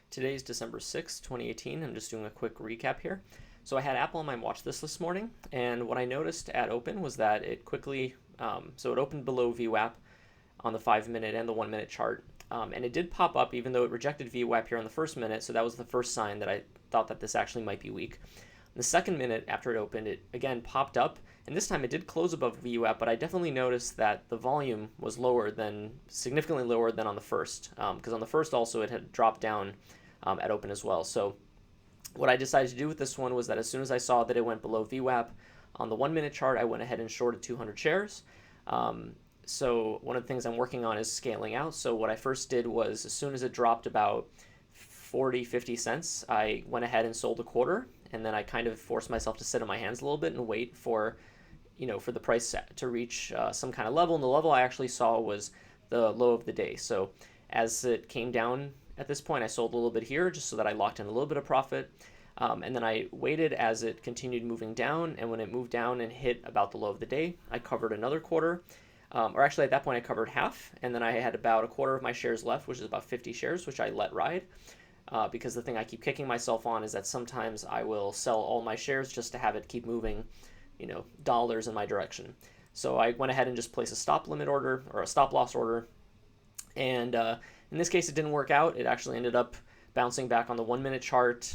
Today's December 6th, 2018. I'm just doing a quick recap here. So I had Apple on my watch list this morning, and what I noticed at open was that it quickly, so it opened below VWAP on the 5 minute and the 1 minute chart. And it did pop up even though it rejected VWAP here on the first minute, so that was the first sign that I thought that this actually might be weak. The second minute after it opened, it again popped up, and this time it did close above VWAP, but I definitely noticed that the volume was significantly lower than on the first, because on the first also it had dropped down at open as well. So what I decided to do with this one was that as soon as I saw that it went below VWAP on the 1 minute chart, I went ahead and shorted 200 shares. So one of the things I'm working on is scaling out. So what I first did was as soon as it dropped about 40-50 cents, I went ahead and sold a quarter, and then I kind of forced myself to sit on my hands a little bit and wait for the price to reach some kind of level. And the level I actually saw was the low of the day. So as it came down at this point, I sold a little bit here just so that I locked in a little bit of profit. And then I waited as it continued moving down. And when it moved down and hit about the low of the day, I covered another quarter. Or actually at that point I covered half. And then I had about a quarter of my shares left, which is about 50 shares, which I let ride. Because the thing I keep kicking myself on is that sometimes I will sell all my shares just to have it keep moving, dollars in my direction. So I went ahead and just placed a stop limit order or a stop loss order. And in this case, it didn't work out. It actually ended up bouncing back on the 1 minute chart,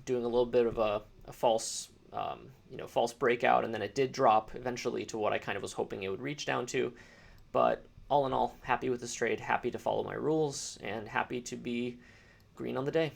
doing a little bit of a false, false breakout, and then it did drop eventually to what I kind of was hoping it would reach down to. But all in all, happy with this trade, happy to follow my rules, and happy to be green on the day.